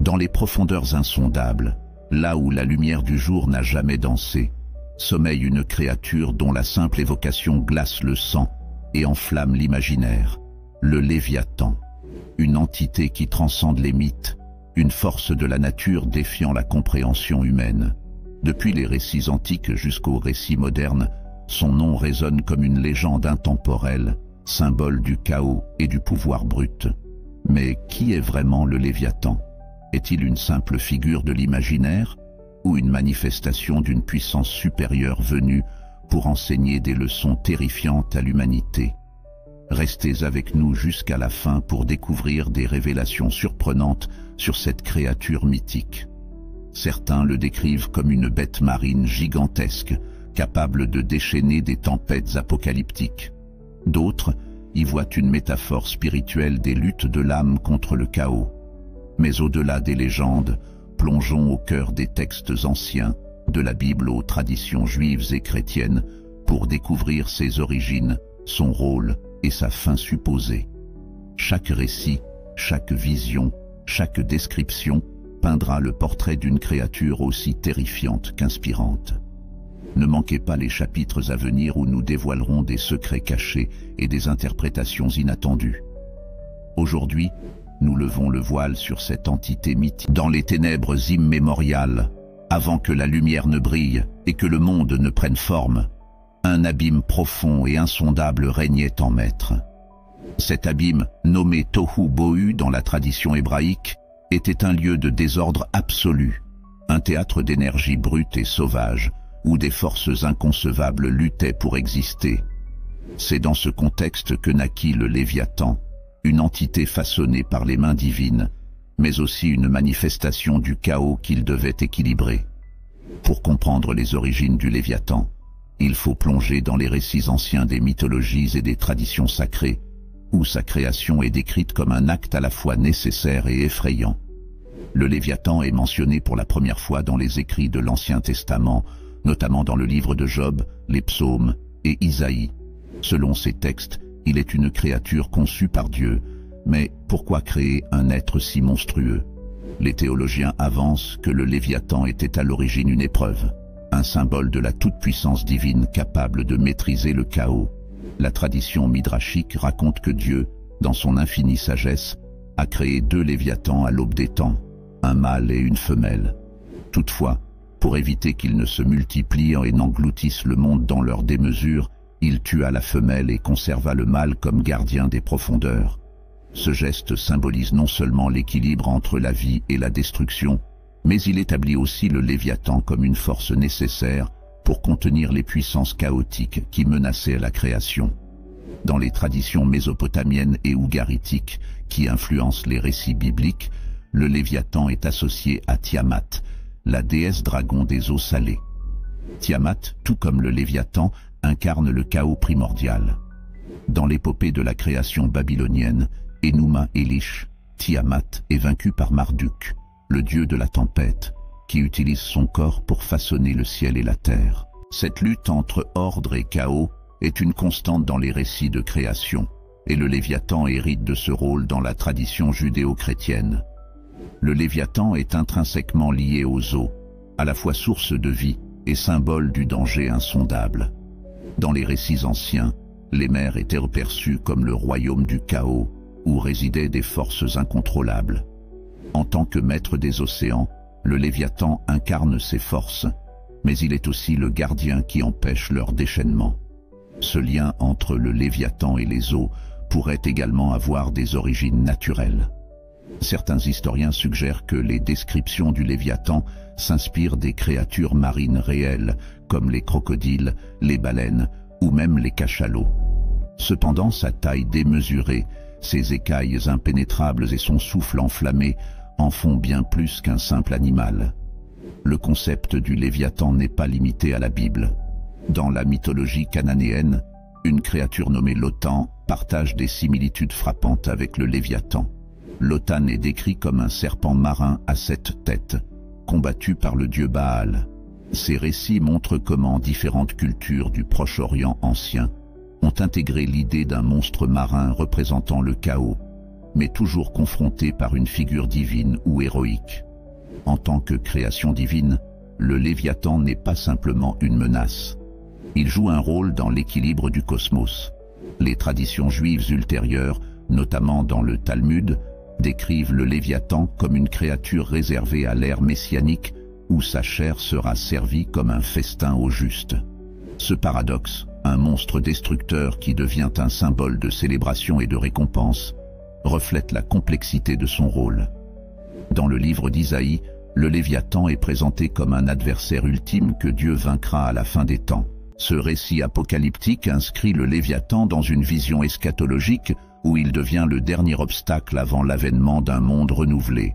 Dans les profondeurs insondables, là où la lumière du jour n'a jamais dansé, sommeille une créature dont la simple évocation glace le sang et enflamme l'imaginaire, le Léviathan, une entité qui transcende les mythes, une force de la nature défiant la compréhension humaine. Depuis les récits antiques jusqu'aux récits modernes, son nom résonne comme une légende intemporelle, symbole du chaos et du pouvoir brut. Mais qui est vraiment le Léviathan? Est-il une simple figure de l'imaginaire ou une manifestation d'une puissance supérieure venue pour enseigner des leçons terrifiantes à l'humanité? Restez avec nous jusqu'à la fin pour découvrir des révélations surprenantes sur cette créature mythique. Certains le décrivent comme une bête marine gigantesque, capable de déchaîner des tempêtes apocalyptiques. D'autres y voient une métaphore spirituelle des luttes de l'âme contre le chaos. Mais au-delà des légendes, plongeons au cœur des textes anciens, de la Bible aux traditions juives et chrétiennes, pour découvrir ses origines, son rôle et sa fin supposée. Chaque récit, chaque vision, chaque description peindra le portrait d'une créature aussi terrifiante qu'inspirante. Ne manquez pas les chapitres à venir où nous dévoilerons des secrets cachés et des interprétations inattendues. Aujourd'hui, nous levons le voile sur cette entité mythique. Dans les ténèbres immémoriales, avant que la lumière ne brille et que le monde ne prenne forme, un abîme profond et insondable régnait en maître. Cet abîme, nommé Tohu Bohu dans la tradition hébraïque, était un lieu de désordre absolu, un théâtre d'énergie brute et sauvage, où des forces inconcevables luttaient pour exister. C'est dans ce contexte que naquit le Léviathan, une entité façonnée par les mains divines, mais aussi une manifestation du chaos qu'il devait équilibrer. Pour comprendre les origines du Léviathan, il faut plonger dans les récits anciens des mythologies et des traditions sacrées, où sa création est décrite comme un acte à la fois nécessaire et effrayant. Le Léviathan est mentionné pour la première fois dans les écrits de l'Ancien Testament, notamment dans le livre de Job, les psaumes et Isaïe. Selon ces textes, il est une créature conçue par Dieu. Mais pourquoi créer un être si monstrueux? Les théologiens avancent que le Léviathan était à l'origine une épreuve, un symbole de la toute-puissance divine capable de maîtriser le chaos. La tradition midrashique raconte que Dieu, dans son infinie sagesse, a créé 2 Léviathans à l'aube des temps, un mâle et une femelle. Toutefois, pour éviter qu'ils ne se multiplient et n'engloutissent le monde dans leur démesure, il tua la femelle et conserva le mâle comme gardien des profondeurs. Ce geste symbolise non seulement l'équilibre entre la vie et la destruction, mais il établit aussi le Léviathan comme une force nécessaire pour contenir les puissances chaotiques qui menaçaient la création. Dans les traditions mésopotamiennes et ougaritiques qui influencent les récits bibliques, le Léviathan est associé à Tiamat, la déesse dragon des eaux salées. Tiamat, tout comme le Léviathan, incarne le chaos primordial. Dans l'épopée de la création babylonienne, Enuma Elish, Tiamat est vaincu par Marduk, le dieu de la tempête, qui utilise son corps pour façonner le ciel et la terre. Cette lutte entre ordre et chaos est une constante dans les récits de création, et le Léviathan hérite de ce rôle dans la tradition judéo-chrétienne. Le Léviathan est intrinsèquement lié aux eaux, à la fois source de vie et symbole du danger insondable. Dans les récits anciens, les mers étaient perçues comme le royaume du chaos, où résidaient des forces incontrôlables. En tant que maître des océans, le Léviathan incarne ces forces, mais il est aussi le gardien qui empêche leur déchaînement. Ce lien entre le Léviathan et les eaux pourrait également avoir des origines naturelles. Certains historiens suggèrent que les descriptions du Léviathan s'inspirent des créatures marines réelles, comme les crocodiles, les baleines ou même les cachalots. Cependant, sa taille démesurée, ses écailles impénétrables et son souffle enflammé en font bien plus qu'un simple animal. Le concept du Léviathan n'est pas limité à la Bible. Dans la mythologie cananéenne, une créature nommée Lotan partage des similitudes frappantes avec le Léviathan. Lotan est décrit comme un serpent marin à 7 têtes, combattu par le dieu Baal. Ces récits montrent comment différentes cultures du Proche-Orient ancien ont intégré l'idée d'un monstre marin représentant le chaos. mais toujours confronté par une figure divine ou héroïque. En tant que création divine, le Léviathan n'est pas simplement une menace. Il joue un rôle dans l'équilibre du cosmos. Les traditions juives ultérieures, notamment dans le Talmud, décrivent le Léviathan comme une créature réservée à l'ère messianique où sa chair sera servie comme un festin aux justes. Ce paradoxe, un monstre destructeur qui devient un symbole de célébration et de récompense, reflète la complexité de son rôle. Dans le livre d'Isaïe, le Léviathan est présenté comme un adversaire ultime que Dieu vaincra à la fin des temps. Ce récit apocalyptique inscrit le Léviathan dans une vision eschatologique où il devient le dernier obstacle avant l'avènement d'un monde renouvelé.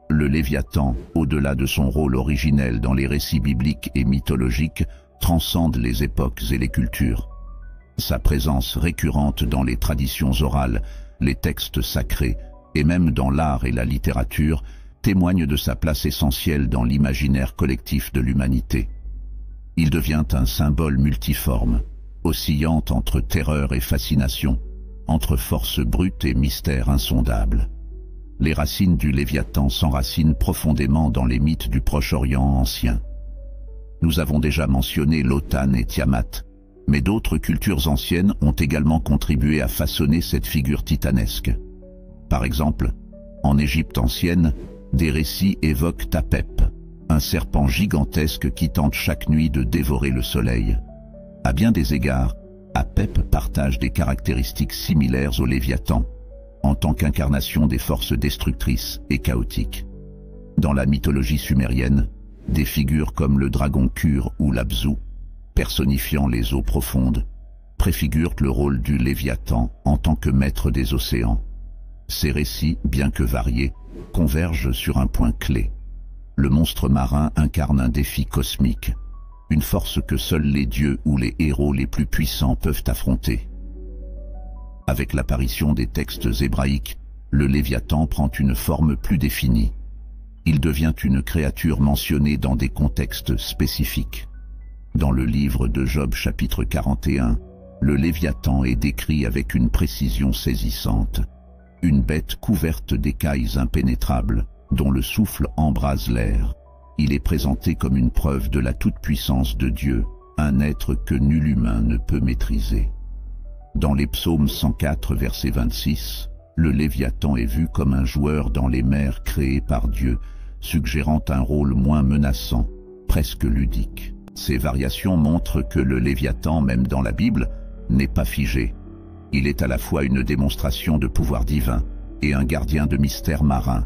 Le Léviathan, au-delà de son rôle originel dans les récits bibliques et mythologiques, transcende les époques et les cultures. Sa présence récurrente dans les traditions orales, les textes sacrés et même dans l'art et la littérature témoigne de sa place essentielle dans l'imaginaire collectif de l'humanité. Il devient un symbole multiforme, oscillant entre terreur et fascination, entre force brute et mystère insondable. Les racines du Léviathan s'enracinent profondément dans les mythes du Proche-Orient ancien. Nous avons déjà mentionné Lotan et Tiamat, mais d'autres cultures anciennes ont également contribué à façonner cette figure titanesque. Par exemple, en Égypte ancienne, des récits évoquent Apep, un serpent gigantesque qui tente chaque nuit de dévorer le soleil. À bien des égards, Apep partage des caractéristiques similaires au Léviathan, en tant qu'incarnation des forces destructrices et chaotiques. Dans la mythologie sumérienne, des figures comme le dragon Kur ou l'Abzu, personnifiant les eaux profondes, préfigurent le rôle du Léviathan en tant que maître des océans. Ces récits, bien que variés, convergent sur un point clé. Le monstre marin incarne un défi cosmique, une force que seuls les dieux ou les héros les plus puissants peuvent affronter. Avec l'apparition des textes hébraïques, le Léviathan prend une forme plus définie. Il devient une créature mentionnée dans des contextes spécifiques. Dans le livre de Job chapitre 41, le Léviathan est décrit avec une précision saisissante. Une bête couverte d'écailles impénétrables, dont le souffle embrase l'air. Il est présenté comme une preuve de la toute-puissance de Dieu, un être que nul humain ne peut maîtriser. Dans les psaumes 104 verset 26, le Léviathan est vu comme un joueur dans les mers créées par Dieu, suggérant un rôle moins menaçant, presque ludique. Ces variations montrent que le Léviathan, même dans la Bible, n'est pas figé. Il est à la fois une démonstration de pouvoir divin et un gardien de mystères marins.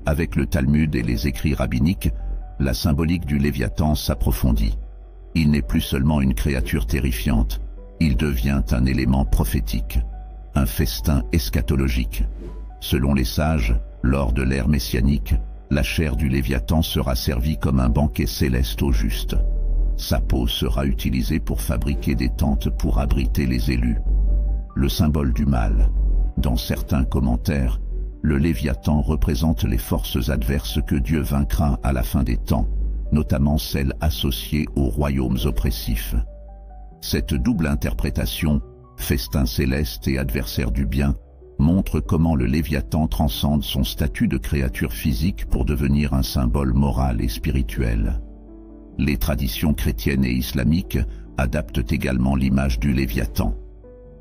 Avec le Talmud et les écrits rabbiniques, la symbolique du Léviathan s'approfondit. Il n'est plus seulement une créature terrifiante, il devient un élément prophétique, un festin eschatologique. Selon les sages, lors de l'ère messianique, la chair du Léviathan sera servie comme un banquet céleste aux justes. Sa peau sera utilisée pour fabriquer des tentes pour abriter les élus. Le symbole du mal. Dans certains commentaires, le Léviathan représente les forces adverses que Dieu vaincra à la fin des temps, notamment celles associées aux royaumes oppressifs. Cette double interprétation, festin céleste et adversaire du bien, montre comment le Léviathan transcende son statut de créature physique pour devenir un symbole moral et spirituel. Les traditions chrétiennes et islamiques adaptent également l'image du Léviathan.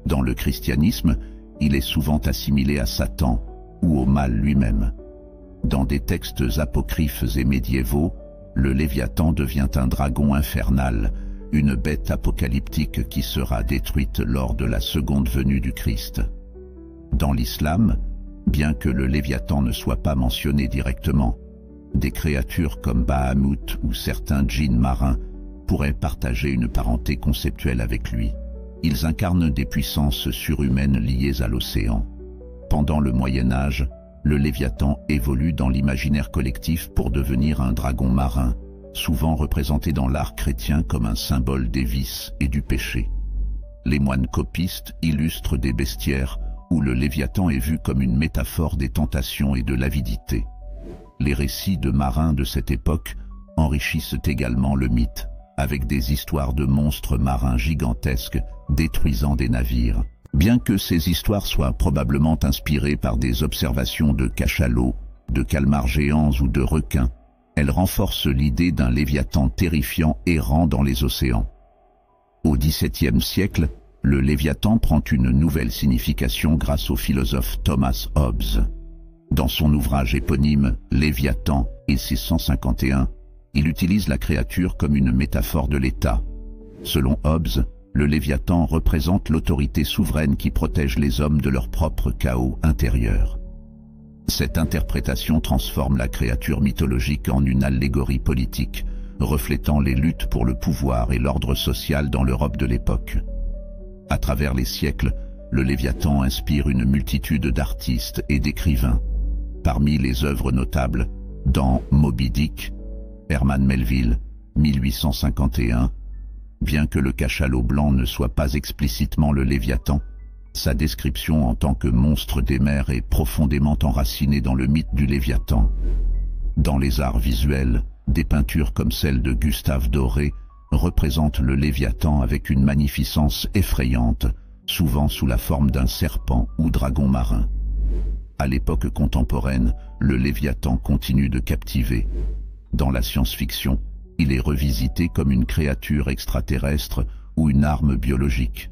Dans le christianisme, il est souvent assimilé à Satan ou au mal lui-même. Dans des textes apocryphes et médiévaux, le Léviathan devient un dragon infernal, une bête apocalyptique qui sera détruite lors de la seconde venue du Christ. Dans l'islam, bien que le Léviathan ne soit pas mentionné directement, des créatures comme Bahamut ou certains djinns marins pourraient partager une parenté conceptuelle avec lui. Ils incarnent des puissances surhumaines liées à l'océan. Pendant le Moyen-Âge, le Léviathan évolue dans l'imaginaire collectif pour devenir un dragon marin, souvent représenté dans l'art chrétien comme un symbole des vices et du péché. Les moines copistes illustrent des bestiaires où le Léviathan est vu comme une métaphore des tentations et de l'avidité. Les récits de marins de cette époque enrichissent également le mythe, avec des histoires de monstres marins gigantesques détruisant des navires. Bien que ces histoires soient probablement inspirées par des observations de cachalots, de calmars géants ou de requins, elles renforcent l'idée d'un léviathan terrifiant errant dans les océans. Au XVIIe siècle, le léviathan prend une nouvelle signification grâce au philosophe Thomas Hobbes. Dans son ouvrage éponyme Léviathan, 1651, il utilise la créature comme une métaphore de l'État. Selon Hobbes, le Léviathan représente l'autorité souveraine qui protège les hommes de leur propre chaos intérieur. Cette interprétation transforme la créature mythologique en une allégorie politique, reflétant les luttes pour le pouvoir et l'ordre social dans l'Europe de l'époque. À travers les siècles, le Léviathan inspire une multitude d'artistes et d'écrivains. Parmi les œuvres notables, dans Moby Dick, Herman Melville, 1851, bien que le cachalot blanc ne soit pas explicitement le Léviathan, sa description en tant que monstre des mers est profondément enracinée dans le mythe du Léviathan. Dans les arts visuels, des peintures comme celle de Gustave Doré représentent le Léviathan avec une magnificence effrayante, souvent sous la forme d'un serpent ou dragon marin. À l'époque contemporaine, le Léviathan continue de captiver. Dans la science-fiction, il est revisité comme une créature extraterrestre ou une arme biologique.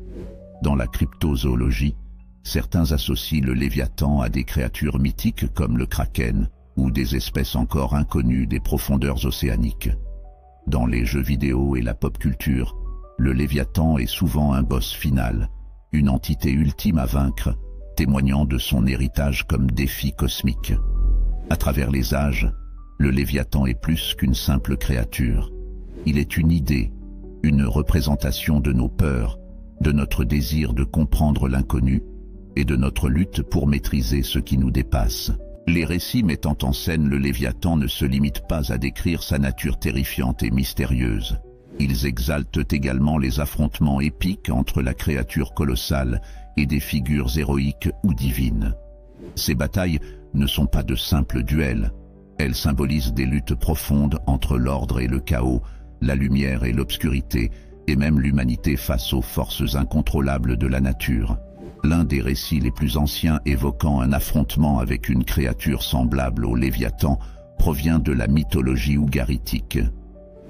Dans la cryptozoologie, certains associent le Léviathan à des créatures mythiques comme le kraken ou des espèces encore inconnues des profondeurs océaniques. Dans les jeux vidéo et la pop culture, le Léviathan est souvent un boss final, une entité ultime à vaincre, témoignant de son héritage comme défi cosmique. À travers les âges, le Léviathan est plus qu'une simple créature. Il est une idée, une représentation de nos peurs, de notre désir de comprendre l'inconnu et de notre lutte pour maîtriser ce qui nous dépasse. Les récits mettant en scène le Léviathan ne se limitent pas à décrire sa nature terrifiante et mystérieuse. Ils exaltent également les affrontements épiques entre la créature colossale et des figures héroïques ou divines. Ces batailles ne sont pas de simples duels. Elles symbolisent des luttes profondes entre l'ordre et le chaos, la lumière et l'obscurité, et même l'humanité face aux forces incontrôlables de la nature. L'un des récits les plus anciens évoquant un affrontement avec une créature semblable au Léviathan provient de la mythologie ougaritique.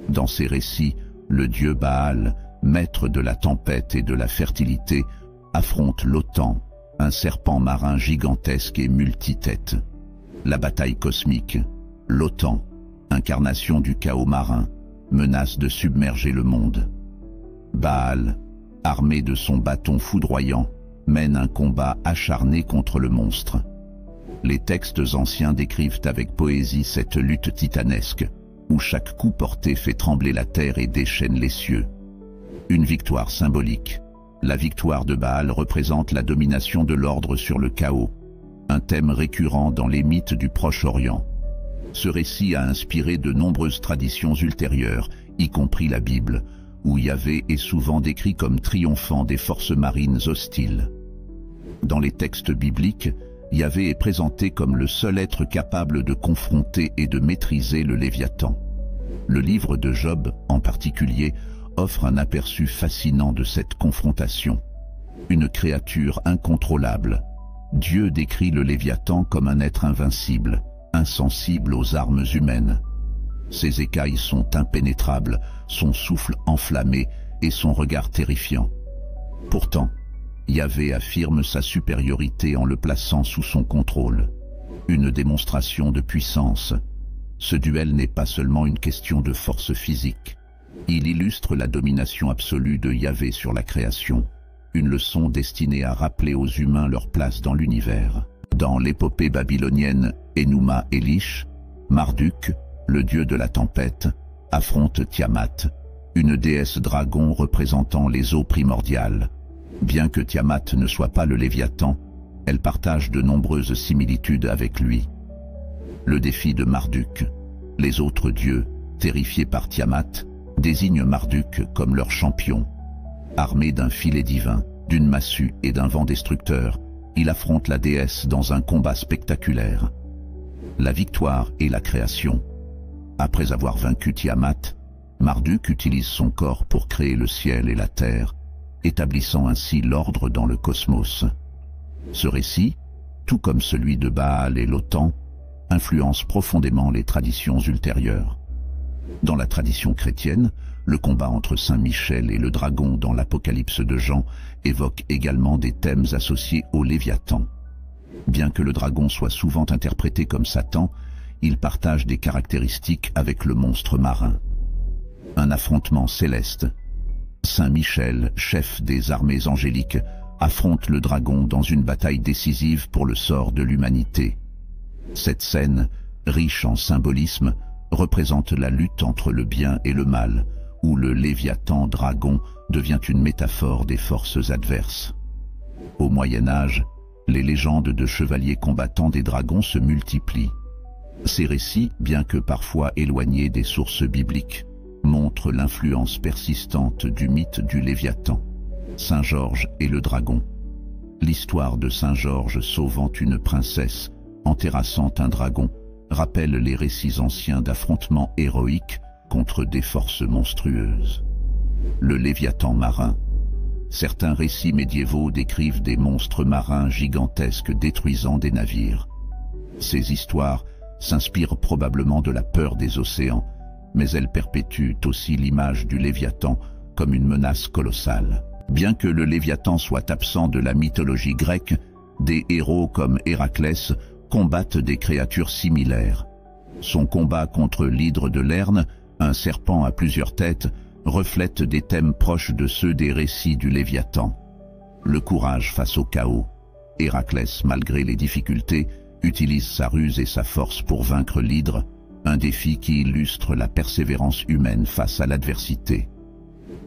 Dans ces récits, le dieu Baal, maître de la tempête et de la fertilité, affronte Lotan, un serpent marin gigantesque et multitête. La bataille cosmique, Lotan, incarnation du chaos marin, menace de submerger le monde. Baal, armé de son bâton foudroyant, mène un combat acharné contre le monstre. Les textes anciens décrivent avec poésie cette lutte titanesque, où chaque coup porté fait trembler la terre et déchaîne les cieux. Une victoire symbolique. La victoire de Baal représente la domination de l'ordre sur le chaos, un thème récurrent dans les mythes du Proche-Orient. Ce récit a inspiré de nombreuses traditions ultérieures, y compris la Bible, où Yahvé est souvent décrit comme triomphant des forces marines hostiles. Dans les textes bibliques, Yahvé est présenté comme le seul être capable de confronter et de maîtriser le Léviathan. Le livre de Job, en particulier, offre un aperçu fascinant de cette confrontation. Une créature incontrôlable, Dieu décrit le Léviathan comme un être invincible, insensible aux armes humaines. Ses écailles sont impénétrables, son souffle enflammé et son regard terrifiant. Pourtant, Yahvé affirme sa supériorité en le plaçant sous son contrôle. Une démonstration de puissance. Ce duel n'est pas seulement une question de force physique. Il illustre la domination absolue de Yahvé sur la création. Une leçon destinée à rappeler aux humains leur place dans l'univers. Dans l'épopée babylonienne Enuma Elish, Marduk, le dieu de la tempête, affronte Tiamat, une déesse dragon représentant les eaux primordiales. Bien que Tiamat ne soit pas le Léviathan, elle partage de nombreuses similitudes avec lui. Le défi de Marduk. Les autres dieux, terrifiés par Tiamat, désignent Marduk comme leur champion. Armé d'un filet divin, d'une massue et d'un vent destructeur, il affronte la déesse dans un combat spectaculaire. La victoire et la création. Après avoir vaincu Tiamat, Marduk utilise son corps pour créer le ciel et la terre, établissant ainsi l'ordre dans le cosmos. Ce récit, tout comme celui de Baal et l'Otan, influence profondément les traditions ultérieures. Dans la tradition chrétienne, le combat entre Saint Michel et le dragon dans l'Apocalypse de Jean évoque également des thèmes associés au Léviathan. Bien que le dragon soit souvent interprété comme Satan, il partage des caractéristiques avec le monstre marin. Un affrontement céleste. Saint Michel, chef des armées angéliques, affronte le dragon dans une bataille décisive pour le sort de l'humanité. Cette scène, riche en symbolisme, représente la lutte entre le bien et le mal, où le Léviathan dragon devient une métaphore des forces adverses. Au Moyen-Âge, les légendes de chevaliers combattant des dragons se multiplient. Ces récits, bien que parfois éloignés des sources bibliques, montrent l'influence persistante du mythe du Léviathan. Saint Georges et le dragon. L'histoire de Saint Georges sauvant une princesse, en terrassant un dragon, rappelle les récits anciens d'affrontements héroïques contre des forces monstrueuses. Le Léviathan marin. Certains récits médiévaux décrivent des monstres marins gigantesques détruisant des navires. Ces histoires s'inspirent probablement de la peur des océans, mais elles perpétuent aussi l'image du Léviathan comme une menace colossale. Bien que le Léviathan soit absent de la mythologie grecque, des héros comme Héraclès combattent des créatures similaires. Son combat contre l'hydre de Lerne, un serpent à plusieurs têtes, reflète des thèmes proches de ceux des récits du Léviathan. Le courage face au chaos. Héraclès, malgré les difficultés, utilise sa ruse et sa force pour vaincre l'hydre, un défi qui illustre la persévérance humaine face à l'adversité.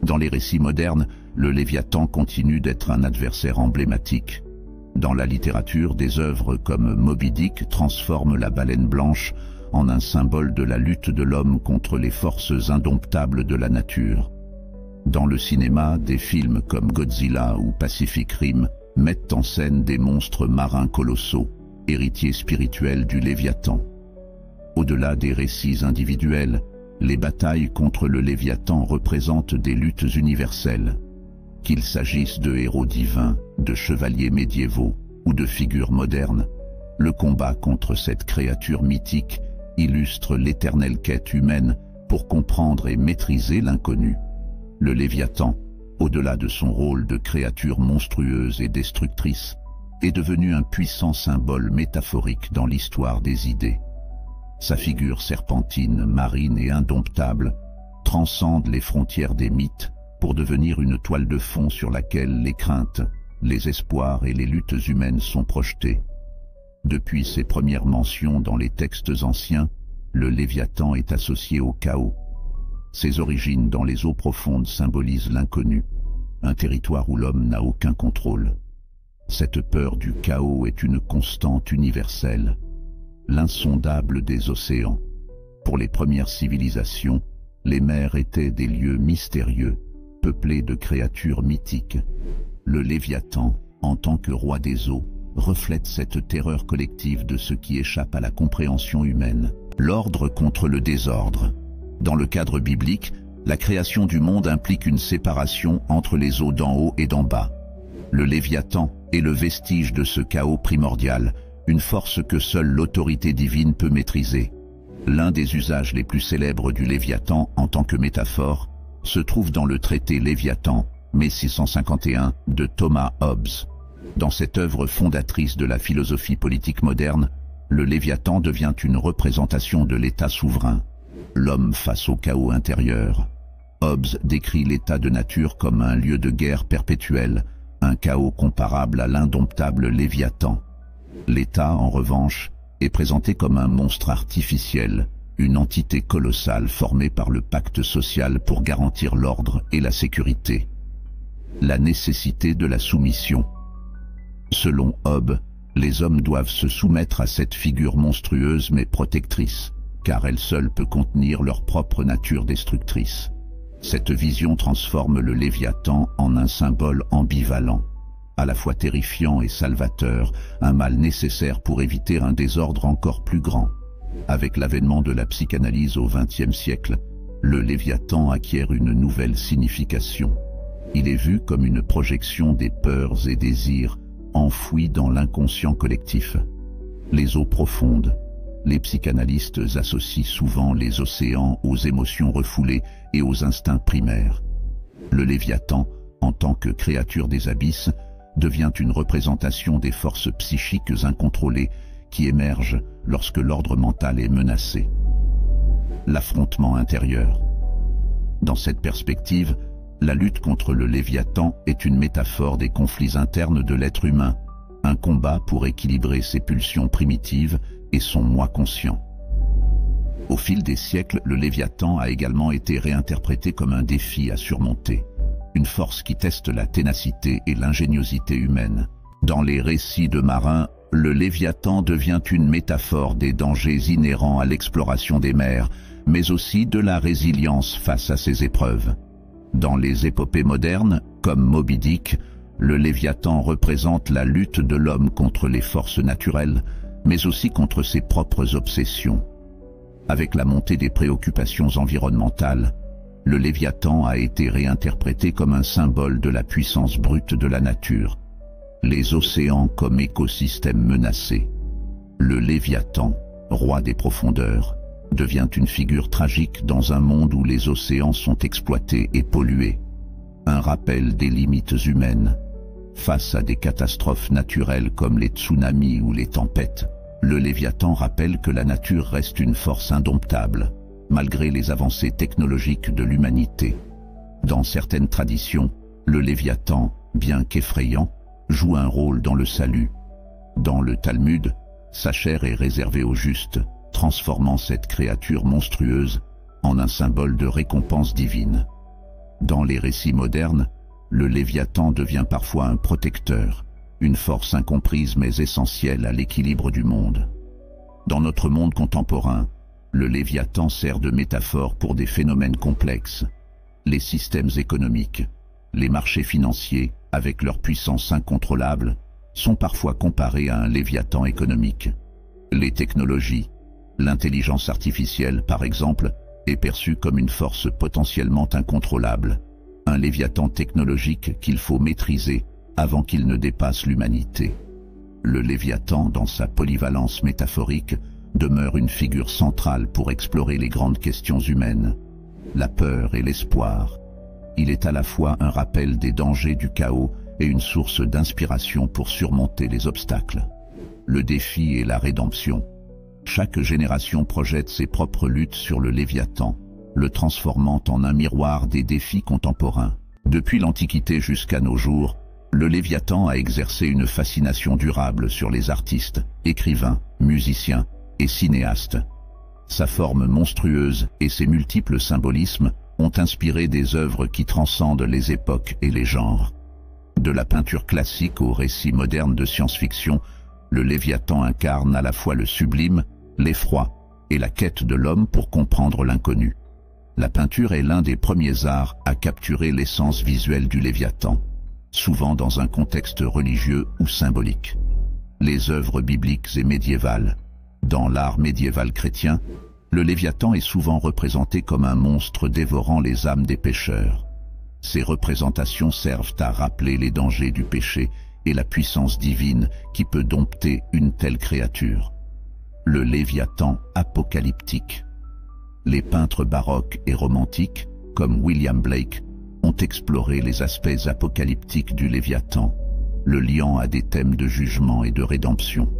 Dans les récits modernes, le Léviathan continue d'être un adversaire emblématique. Dans la littérature, des œuvres comme Moby Dick transforment la baleine blanche en un symbole de la lutte de l'homme contre les forces indomptables de la nature. Dans le cinéma, des films comme Godzilla ou Pacific Rim mettent en scène des monstres marins colossaux, héritiers spirituels du Léviathan. Au-delà des récits individuels, les batailles contre le Léviathan représentent des luttes universelles. Qu'il s'agisse de héros divins, de chevaliers médiévaux ou de figures modernes, le combat contre cette créature mythique illustre l'éternelle quête humaine pour comprendre et maîtriser l'inconnu. Le Léviathan, au-delà de son rôle de créature monstrueuse et destructrice, est devenu un puissant symbole métaphorique dans l'histoire des idées. Sa figure serpentine, marine et indomptable transcende les frontières des mythes pour devenir une toile de fond sur laquelle les craintes, les espoirs et les luttes humaines sont projetés. Depuis ses premières mentions dans les textes anciens, le Léviathan est associé au chaos. Ses origines dans les eaux profondes symbolisent l'inconnu, un territoire où l'homme n'a aucun contrôle. Cette peur du chaos est une constante universelle, l'insondable des océans. Pour les premières civilisations, les mers étaient des lieux mystérieux, peuplés de créatures mythiques. Le Léviathan, en tant que roi des eaux, reflète cette terreur collective de ce qui échappe à la compréhension humaine. L'ordre contre le désordre. Dans le cadre biblique, la création du monde implique une séparation entre les eaux d'en haut et d'en bas. Le Léviathan est le vestige de ce chaos primordial, une force que seule l'autorité divine peut maîtriser. L'un des usages les plus célèbres du Léviathan en tant que métaphore se trouve dans le traité Léviathan, mai 651, de Thomas Hobbes. Dans cette œuvre fondatrice de la philosophie politique moderne, le Léviathan devient une représentation de l'État souverain, l'homme face au chaos intérieur. Hobbes décrit l'état de nature comme un lieu de guerre perpétuelle, un chaos comparable à l'indomptable Léviathan. L'État, en revanche, est présenté comme un monstre artificiel, une entité colossale formée par le pacte social pour garantir l'ordre et la sécurité. La nécessité de la soumission. Selon Hobbes, les hommes doivent se soumettre à cette figure monstrueuse mais protectrice, car elle seule peut contenir leur propre nature destructrice. Cette vision transforme le Léviathan en un symbole ambivalent, à la fois terrifiant et salvateur, un mal nécessaire pour éviter un désordre encore plus grand. Avec l'avènement de la psychanalyse au XXe siècle, le Léviathan acquiert une nouvelle signification. Il est vu comme une projection des peurs et désirs enfouis dans l'inconscient collectif. Les eaux profondes. Les psychanalystes associent souvent les océans aux émotions refoulées et aux instincts primaires. Le Léviathan, en tant que créature des abysses, devient une représentation des forces psychiques incontrôlées qui émergent lorsque l'ordre mental est menacé. L'affrontement intérieur. Dans cette perspective, la lutte contre le Léviathan est une métaphore des conflits internes de l'être humain, un combat pour équilibrer ses pulsions primitives et son moi conscient. Au fil des siècles, le Léviathan a également été réinterprété comme un défi à surmonter, une force qui teste la ténacité et l'ingéniosité humaine. Dans les récits de marins, le Léviathan devient une métaphore des dangers inhérents à l'exploration des mers, mais aussi de la résilience face à ces épreuves. Dans les épopées modernes, comme Moby Dick, le Léviathan représente la lutte de l'homme contre les forces naturelles, mais aussi contre ses propres obsessions. Avec la montée des préoccupations environnementales, le Léviathan a été réinterprété comme un symbole de la puissance brute de la nature, les océans comme écosystèmes menacés. Le Léviathan, roi des profondeurs, devient une figure tragique dans un monde où les océans sont exploités et pollués. Un rappel des limites humaines. Face à des catastrophes naturelles comme les tsunamis ou les tempêtes, le Léviathan rappelle que la nature reste une force indomptable, malgré les avancées technologiques de l'humanité. Dans certaines traditions, le Léviathan, bien qu'effrayant, joue un rôle dans le salut. Dans le Talmud, sa chair est réservée aux justes, transformant cette créature monstrueuse en un symbole de récompense divine. Dans les récits modernes, le Léviathan devient parfois un protecteur, une force incomprise mais essentielle à l'équilibre du monde. Dans notre monde contemporain, le Léviathan sert de métaphore pour des phénomènes complexes. Les systèmes économiques, les marchés financiers, avec leur puissance incontrôlable, sont parfois comparés à un Léviathan économique. Les technologies, l'intelligence artificielle par exemple, est perçue comme une force potentiellement incontrôlable, un Léviathan technologique qu'il faut maîtriser avant qu'il ne dépasse l'humanité. Le Léviathan, dans sa polyvalence métaphorique, demeure une figure centrale pour explorer les grandes questions humaines, la peur et l'espoir. Il est à la fois un rappel des dangers du chaos et une source d'inspiration pour surmonter les obstacles. Le défi et la rédemption. Chaque génération projette ses propres luttes sur le Léviathan, le transformant en un miroir des défis contemporains. Depuis l'Antiquité jusqu'à nos jours, le Léviathan a exercé une fascination durable sur les artistes, écrivains, musiciens et cinéastes. Sa forme monstrueuse et ses multiples symbolismes ont inspiré des œuvres qui transcendent les époques et les genres. De la peinture classique aux récits modernes de science-fiction, le Léviathan incarne à la fois le sublime, l'effroi et la quête de l'homme pour comprendre l'inconnu. La peinture est l'un des premiers arts à capturer l'essence visuelle du Léviathan, souvent dans un contexte religieux ou symbolique. Les œuvres bibliques et médiévales. Dans l'art médiéval chrétien, le Léviathan est souvent représenté comme un monstre dévorant les âmes des pécheurs. Ces représentations servent à rappeler les dangers du péché et la puissance divine qui peut dompter une telle créature. Le Léviathan apocalyptique. Les peintres baroques et romantiques, comme William Blake, ont exploré les aspects apocalyptiques du Léviathan, le liant à des thèmes de jugement et de rédemption.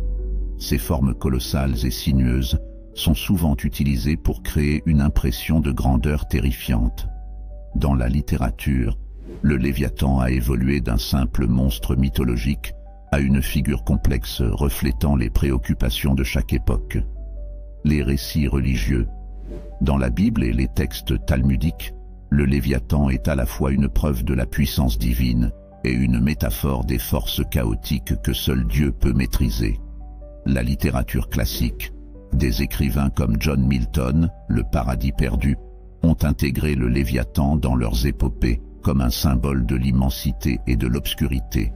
Ces formes colossales et sinueuses sont souvent utilisées pour créer une impression de grandeur terrifiante. Dans la littérature, le Léviathan a évolué d'un simple monstre mythologique à une figure complexe reflétant les préoccupations de chaque époque. Les récits religieux. Dans la Bible et les textes talmudiques, le Léviathan est à la fois une preuve de la puissance divine et une métaphore des forces chaotiques que seul Dieu peut maîtriser. La littérature classique, des écrivains comme John Milton, Le Paradis perdu, ont intégré le Léviathan dans leurs épopées comme un symbole de l'immensité et de l'obscurité.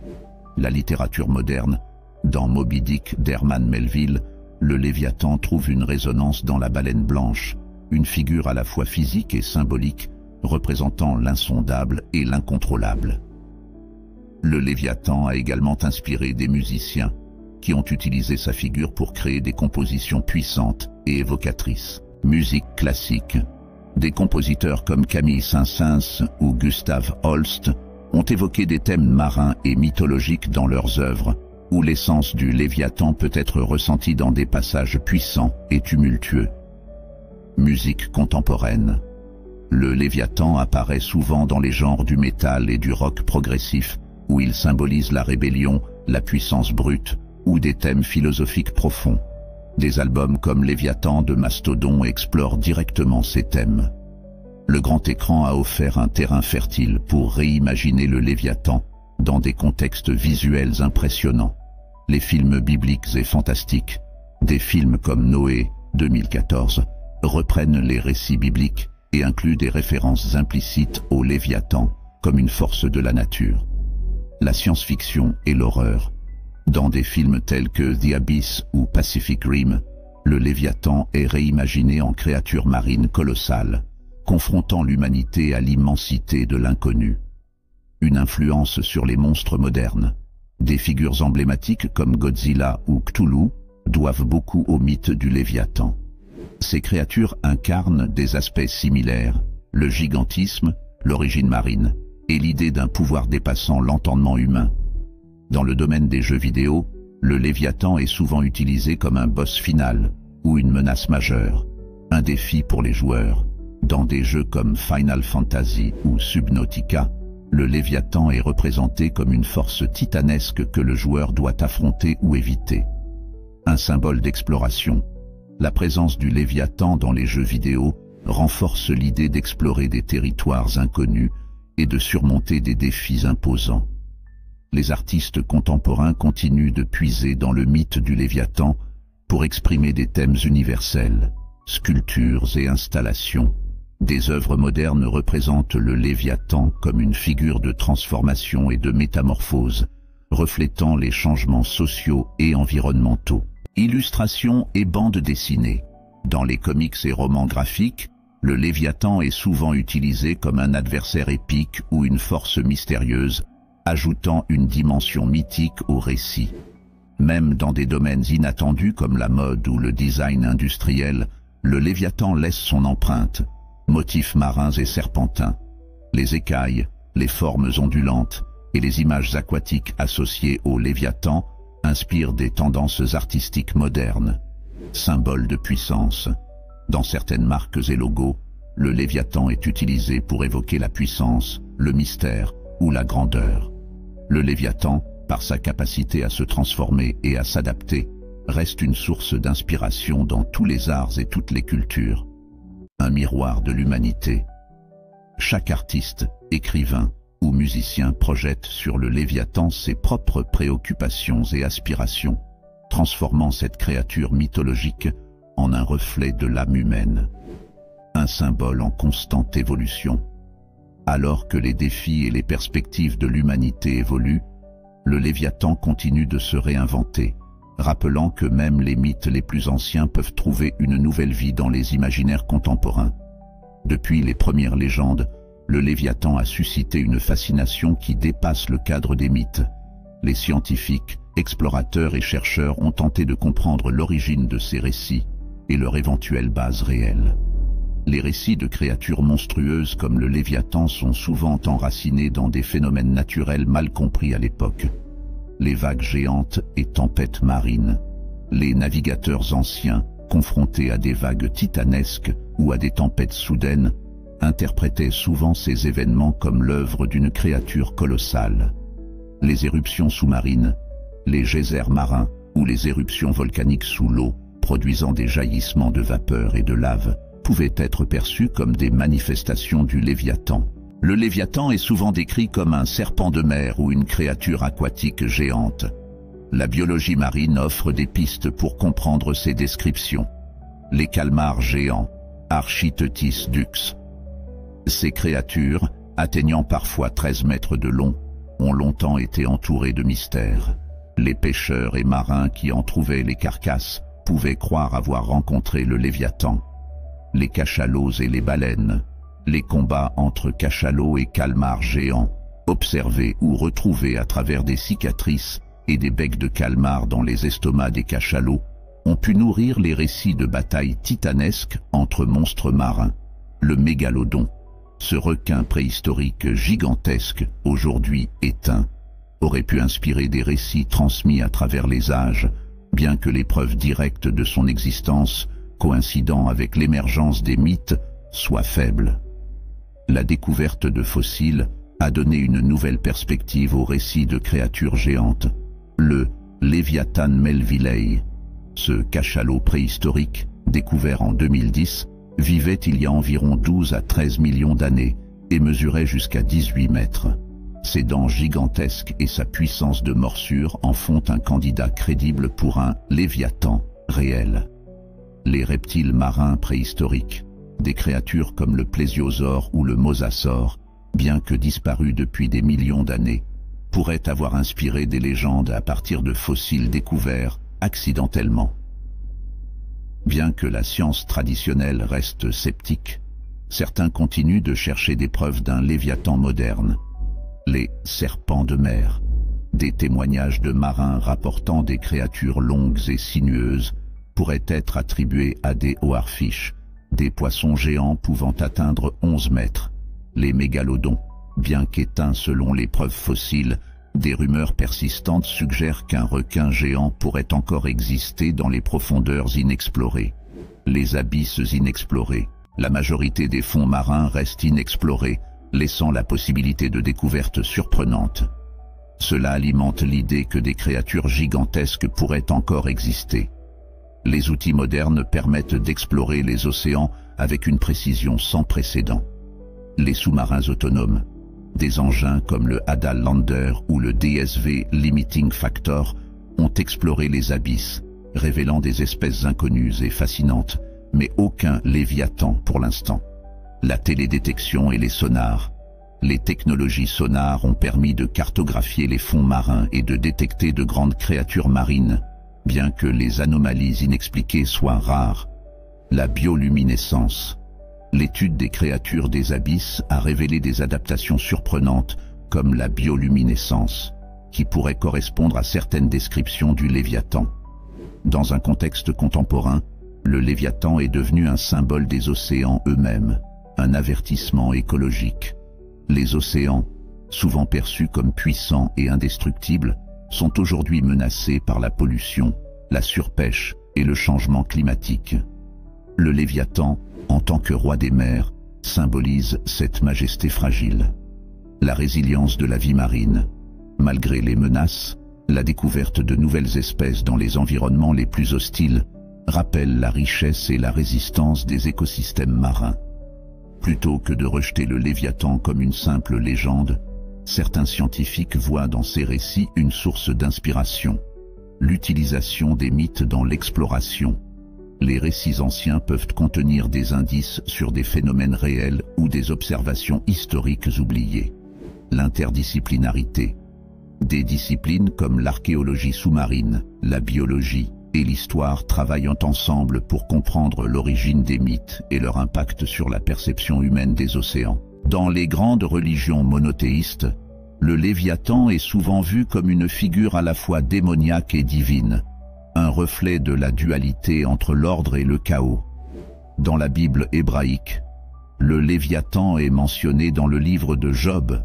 La littérature moderne, dans Moby Dick d'Herman Melville, le Léviathan trouve une résonance dans La Baleine blanche, une figure à la fois physique et symbolique, représentant l'insondable et l'incontrôlable. Le Léviathan a également inspiré des musiciens qui ont utilisé sa figure pour créer des compositions puissantes et évocatrices. Musique classique. Des compositeurs comme Camille Saint-Saëns ou Gustav Holst ont évoqué des thèmes marins et mythologiques dans leurs œuvres, où l'essence du Léviathan peut être ressentie dans des passages puissants et tumultueux. Musique contemporaine. Le Léviathan apparaît souvent dans les genres du métal et du rock progressif, où il symbolise la rébellion, la puissance brute, ou des thèmes philosophiques profonds. Des albums comme Léviathan de Mastodon explorent directement ces thèmes. Le grand écran a offert un terrain fertile pour réimaginer le Léviathan dans des contextes visuels impressionnants. Les films bibliques et fantastiques, des films comme Noé, 2014, reprennent les récits bibliques et incluent des références implicites au Léviathan comme une force de la nature. La science-fiction et l'horreur. Dans des films tels que The Abyss ou Pacific Rim, le Léviathan est réimaginé en créature marine colossale, confrontant l'humanité à l'immensité de l'inconnu. Une influence sur les monstres modernes. Des figures emblématiques comme Godzilla ou Cthulhu doivent beaucoup au mythe du Léviathan. Ces créatures incarnent des aspects similaires, le gigantisme, l'origine marine, et l'idée d'un pouvoir dépassant l'entendement humain. Dans le domaine des jeux vidéo, le Léviathan est souvent utilisé comme un boss final ou une menace majeure, un défi pour les joueurs. Dans des jeux comme Final Fantasy ou Subnautica, le Léviathan est représenté comme une force titanesque que le joueur doit affronter ou éviter. Un symbole d'exploration. La présence du Léviathan dans les jeux vidéo renforce l'idée d'explorer des territoires inconnus et de surmonter des défis imposants. Les artistes contemporains continuent de puiser dans le mythe du Léviathan pour exprimer des thèmes universels, sculptures et installations. Des œuvres modernes représentent le Léviathan comme une figure de transformation et de métamorphose, reflétant les changements sociaux et environnementaux. Illustrations et bandes dessinées. Dans les comics et romans graphiques, le Léviathan est souvent utilisé comme un adversaire épique ou une force mystérieuse, ajoutant une dimension mythique au récit. Même dans des domaines inattendus comme la mode ou le design industriel, le Léviathan laisse son empreinte. Motifs marins et serpentins, les écailles, les formes ondulantes et les images aquatiques associées au Léviathan inspirent des tendances artistiques modernes. Symbole de puissance. Dans certaines marques et logos, le Léviathan est utilisé pour évoquer la puissance, le mystère ou la grandeur. Le Léviathan, par sa capacité à se transformer et à s'adapter, reste une source d'inspiration dans tous les arts et toutes les cultures. Un miroir de l'humanité. Chaque artiste, écrivain ou musicien projette sur le Léviathan ses propres préoccupations et aspirations, transformant cette créature mythologique en un reflet de l'âme humaine. Un symbole en constante évolution. Alors que les défis et les perspectives de l'humanité évoluent, le Léviathan continue de se réinventer, rappelant que même les mythes les plus anciens peuvent trouver une nouvelle vie dans les imaginaires contemporains. Depuis les premières légendes, le Léviathan a suscité une fascination qui dépasse le cadre des mythes. Les scientifiques, explorateurs et chercheurs ont tenté de comprendre l'origine de ces récits et leur éventuelle base réelle. Les récits de créatures monstrueuses comme le Léviathan sont souvent enracinés dans des phénomènes naturels mal compris à l'époque. Les vagues géantes et tempêtes marines. Les navigateurs anciens, confrontés à des vagues titanesques ou à des tempêtes soudaines, interprétaient souvent ces événements comme l'œuvre d'une créature colossale. Les éruptions sous-marines, les geysers marins ou les éruptions volcaniques sous l'eau, produisant des jaillissements de vapeur et de lave, pouvaient être perçus comme des manifestations du Léviathan. Le Léviathan est souvent décrit comme un serpent de mer ou une créature aquatique géante. La biologie marine offre des pistes pour comprendre ces descriptions. Les calmars géants, Architeuthis dux. Ces créatures, atteignant parfois 13 mètres de long, ont longtemps été entourées de mystères. Les pêcheurs et marins qui en trouvaient les carcasses pouvaient croire avoir rencontré le Léviathan. Les cachalots et les baleines. les combats entre cachalots et calmars géants, observés ou retrouvés à travers des cicatrices et des becs de calmars dans les estomacs des cachalots, ont pu nourrir les récits de batailles titanesques entre monstres marins. Le mégalodon, ce requin préhistorique gigantesque, aujourd'hui éteint, aurait pu inspirer des récits transmis à travers les âges, bien que les preuves directes de son existence, coïncidant avec l'émergence des mythes, soient faibles. La découverte de fossiles a donné une nouvelle perspective au récit de créatures géantes. Le Léviathan melvillei, ce cachalot préhistorique, découvert en 2010, vivait il y a environ 12 à 13 millions d'années et mesurait jusqu'à 18 mètres. Ses dents gigantesques et sa puissance de morsure en font un candidat crédible pour un Léviathan réel. Les reptiles marins préhistoriques, des créatures comme le plésiosaure ou le mosasaure, bien que disparus depuis des millions d'années, pourraient avoir inspiré des légendes à partir de fossiles découverts accidentellement. Bien que la science traditionnelle reste sceptique, certains continuent de chercher des preuves d'un Léviathan moderne. Les serpents de mer, des témoignages de marins rapportant des créatures longues et sinueuses, pourraient être attribués à des oarfish, des poissons géants pouvant atteindre 11 mètres. Les mégalodons, bien qu'éteints selon les preuves fossiles, des rumeurs persistantes suggèrent qu'un requin géant pourrait encore exister dans les profondeurs inexplorées. Les abysses inexplorés, la majorité des fonds marins restent inexplorés, laissant la possibilité de découvertes surprenantes. Cela alimente l'idée que des créatures gigantesques pourraient encore exister. Les outils modernes permettent d'explorer les océans avec une précision sans précédent. Les sous-marins autonomes, des engins comme le Hadal Lander ou le DSV Limiting Factor, ont exploré les abysses, révélant des espèces inconnues et fascinantes, mais aucun Léviathan pour l'instant. La télédétection et les sonars. Les technologies sonars ont permis de cartographier les fonds marins et de détecter de grandes créatures marines, bien que les anomalies inexpliquées soient rares. La bioluminescence. L'étude des créatures des abysses a révélé des adaptations surprenantes, comme la bioluminescence, qui pourrait correspondre à certaines descriptions du Léviathan. Dans un contexte contemporain, le Léviathan est devenu un symbole des océans eux-mêmes, un avertissement écologique. Les océans, souvent perçus comme puissants et indestructibles, sont aujourd'hui menacés par la pollution, la surpêche et le changement climatique. Le Léviathan, en tant que roi des mers, symbolise cette majesté fragile. La résilience de la vie marine. Malgré les menaces, la découverte de nouvelles espèces dans les environnements les plus hostiles rappelle la richesse et la résistance des écosystèmes marins. Plutôt que de rejeter le Léviathan comme une simple légende, certains scientifiques voient dans ces récits une source d'inspiration. L'utilisation des mythes dans l'exploration. Les récits anciens peuvent contenir des indices sur des phénomènes réels ou des observations historiques oubliées. L'interdisciplinarité. Des disciplines comme l'archéologie sous-marine, la biologie et l'histoire travaillant ensemble pour comprendre l'origine des mythes et leur impact sur la perception humaine des océans. Dans les grandes religions monothéistes, le Léviathan est souvent vu comme une figure à la fois démoniaque et divine, un reflet de la dualité entre l'ordre et le chaos. Dans la Bible hébraïque, le Léviathan est mentionné dans le livre de Job,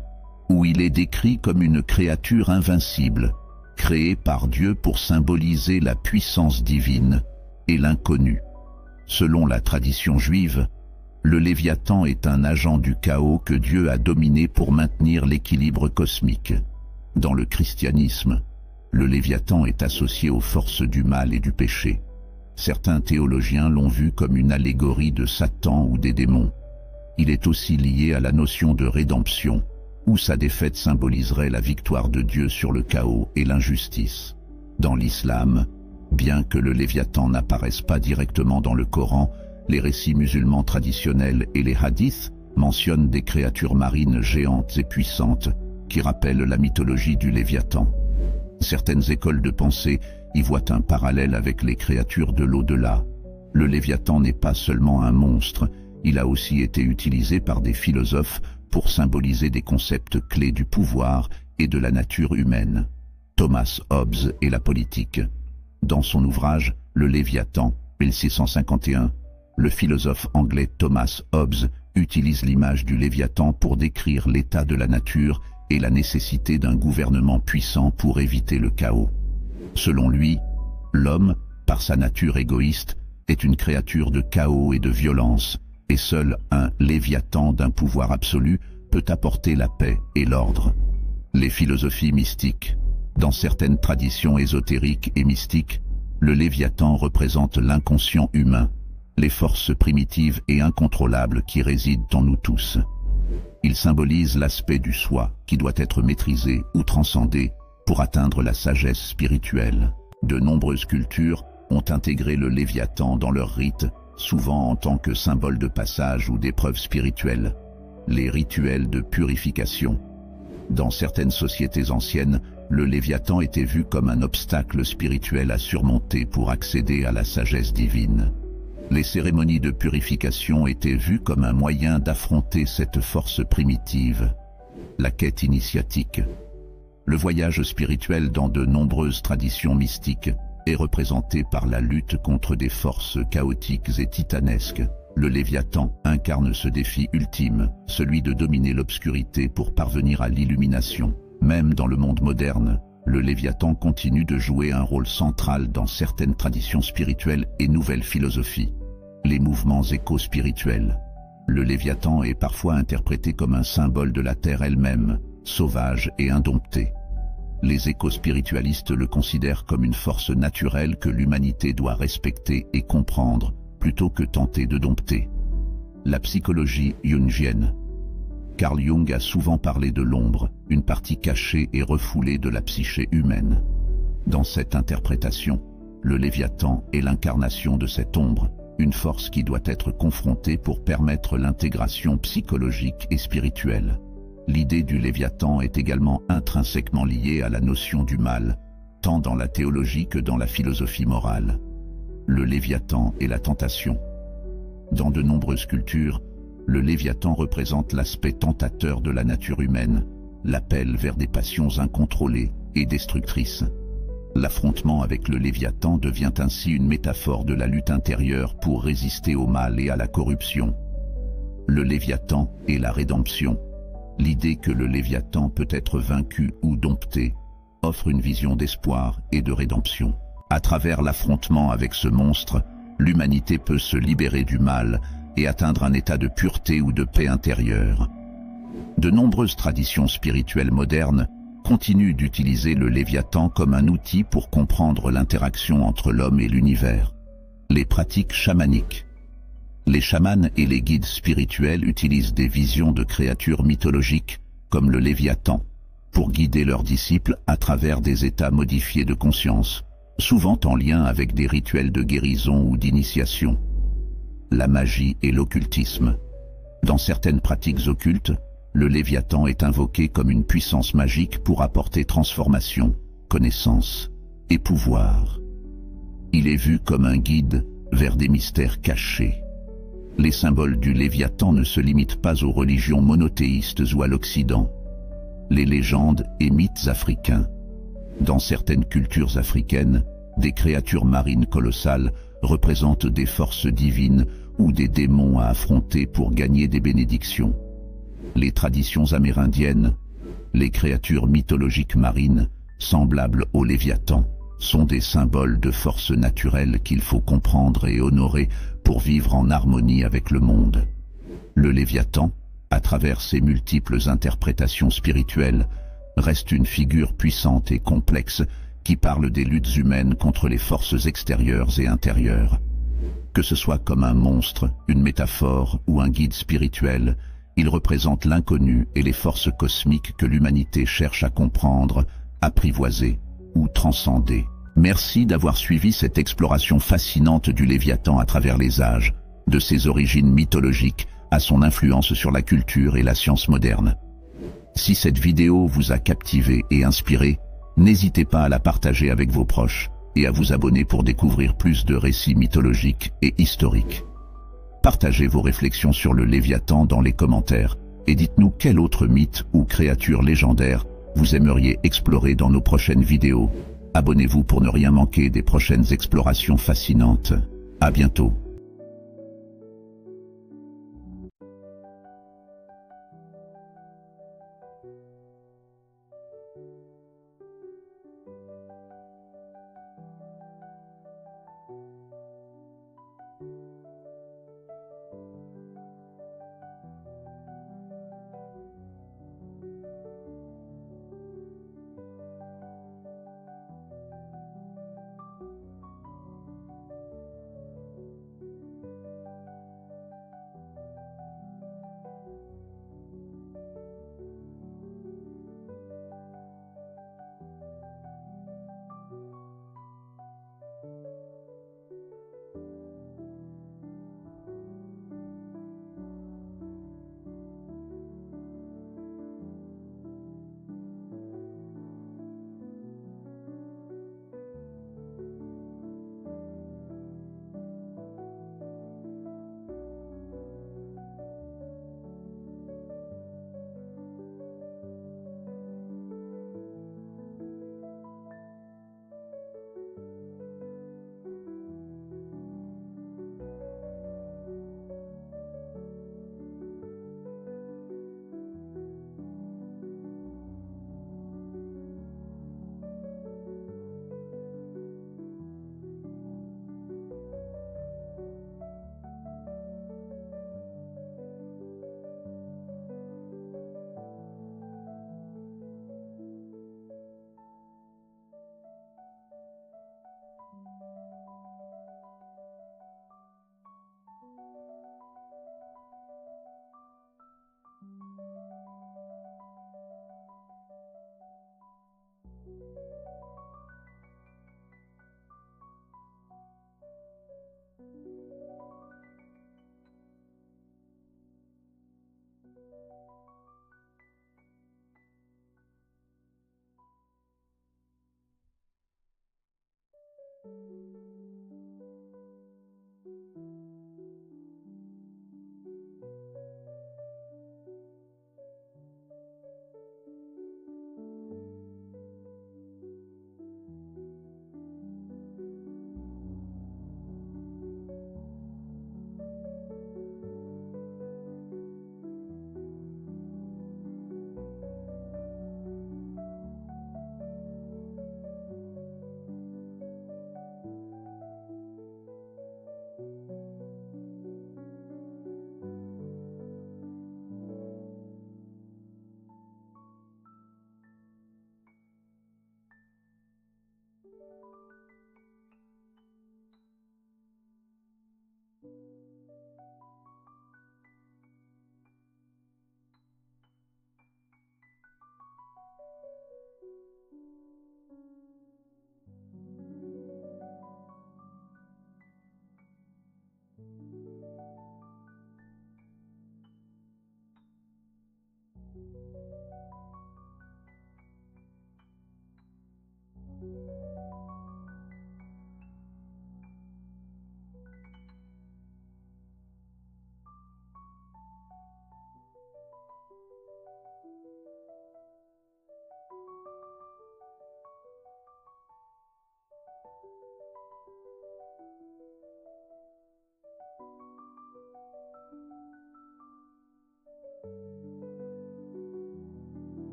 où il est décrit comme une créature invincible, créée par Dieu pour symboliser la puissance divine et l'inconnu. Selon la tradition juive, le Léviathan est un agent du chaos que Dieu a dominé pour maintenir l'équilibre cosmique. Dans le christianisme, le Léviathan est associé aux forces du mal et du péché. Certains théologiens l'ont vu comme une allégorie de Satan ou des démons. Il est aussi lié à la notion de rédemption, où sa défaite symboliserait la victoire de Dieu sur le chaos et l'injustice. Dans l'islam, bien que le Léviathan n'apparaisse pas directement dans le Coran, les récits musulmans traditionnels et les hadiths mentionnent des créatures marines géantes et puissantes qui rappellent la mythologie du Léviathan. Certaines écoles de pensée y voient un parallèle avec les créatures de l'au-delà. Le Léviathan n'est pas seulement un monstre, Il a aussi été utilisé par des philosophes pour symboliser des concepts clés du pouvoir et de la nature humaine. Thomas Hobbes et la politique. Dans son ouvrage « Le Léviathan » 1651, le philosophe anglais Thomas Hobbes utilise l'image du Léviathan pour décrire l'état de la nature et la nécessité d'un gouvernement puissant pour éviter le chaos. Selon lui, l'homme, par sa nature égoïste, est une créature de chaos et de violence, et seul un Léviathan d'un pouvoir absolu peut apporter la paix et l'ordre. Les philosophies mystiques. Dans certaines traditions ésotériques et mystiques, le Léviathan représente l'inconscient humain, les forces primitives et incontrôlables qui résident en nous tous. Il symbolise l'aspect du soi qui doit être maîtrisé ou transcendé pour atteindre la sagesse spirituelle. De nombreuses cultures ont intégré le Léviathan dans leurs rites, souvent en tant que symbole de passage ou d'épreuve spirituelle. Les rituels de purification. Dans certaines sociétés anciennes, le Léviathan était vu comme un obstacle spirituel à surmonter pour accéder à la sagesse divine. Les cérémonies de purification étaient vues comme un moyen d'affronter cette force primitive. La quête initiatique. Le voyage spirituel dans de nombreuses traditions mystiques est représenté par la lutte contre des forces chaotiques et titanesques. Le Léviathan incarne ce défi ultime, celui de dominer l'obscurité pour parvenir à l'illumination. Même dans le monde moderne, le Léviathan continue de jouer un rôle central dans certaines traditions spirituelles et nouvelles philosophies. Les mouvements éco-spirituels. Le Léviathan est parfois interprété comme un symbole de la terre elle-même, sauvage et indomptée. Les éco-spiritualistes le considèrent comme une force naturelle que l'humanité doit respecter et comprendre, plutôt que tenter de dompter. La psychologie jungienne. Carl Jung a souvent parlé de l'ombre, une partie cachée et refoulée de la psyché humaine. Dans cette interprétation, le Léviathan est l'incarnation de cette ombre, une force qui doit être confrontée pour permettre l'intégration psychologique et spirituelle. L'idée du Léviathan est également intrinsèquement liée à la notion du mal, tant dans la théologie que dans la philosophie morale. Le Léviathan et la tentation. Dans de nombreuses cultures, le Léviathan représente l'aspect tentateur de la nature humaine, l'appel vers des passions incontrôlées et destructrices. L'affrontement avec le Léviathan devient ainsi une métaphore de la lutte intérieure pour résister au mal et à la corruption. Le Léviathan et la rédemption. L'idée que le Léviathan peut être vaincu ou dompté offre une vision d'espoir et de rédemption. À travers l'affrontement avec ce monstre, l'humanité peut se libérer du mal et atteindre un état de pureté ou de paix intérieure. De nombreuses traditions spirituelles modernes continuent d'utiliser le Léviathan comme un outil pour comprendre l'interaction entre l'homme et l'univers. Les pratiques chamaniques. Les chamans et les guides spirituels utilisent des visions de créatures mythologiques, comme le Léviathan, pour guider leurs disciples à travers des états modifiés de conscience, souvent en lien avec des rituels de guérison ou d'initiation. La magie et l'occultisme. Dans certaines pratiques occultes, le Léviathan est invoqué comme une puissance magique pour apporter transformation, connaissance et pouvoir. Il est vu comme un guide vers des mystères cachés. Les symboles du Léviathan ne se limitent pas aux religions monothéistes ou à l'Occident. Les légendes et mythes africains. Dans certaines cultures africaines, des créatures marines colossales représentent des forces divines ou des démons à affronter pour gagner des bénédictions. Les traditions amérindiennes, les créatures mythologiques marines, semblables au Léviathan, sont des symboles de forces naturelles qu'il faut comprendre et honorer pour vivre en harmonie avec le monde. Le Léviathan, à travers ses multiples interprétations spirituelles, reste une figure puissante et complexe qui parle des luttes humaines contre les forces extérieures et intérieures. Que ce soit comme un monstre, une métaphore ou un guide spirituel, il représente l'inconnu et les forces cosmiques que l'humanité cherche à comprendre, apprivoiser ou transcender. Merci d'avoir suivi cette exploration fascinante du Léviathan à travers les âges, de ses origines mythologiques à son influence sur la culture et la science moderne. Si cette vidéo vous a captivé et inspiré, n'hésitez pas à la partager avec vos proches et à vous abonner pour découvrir plus de récits mythologiques et historiques. Partagez vos réflexions sur le Léviathan dans les commentaires et dites-nous quel autre mythe ou créature légendaire vous aimeriez explorer dans nos prochaines vidéos. Abonnez-vous pour ne rien manquer des prochaines explorations fascinantes. À bientôt.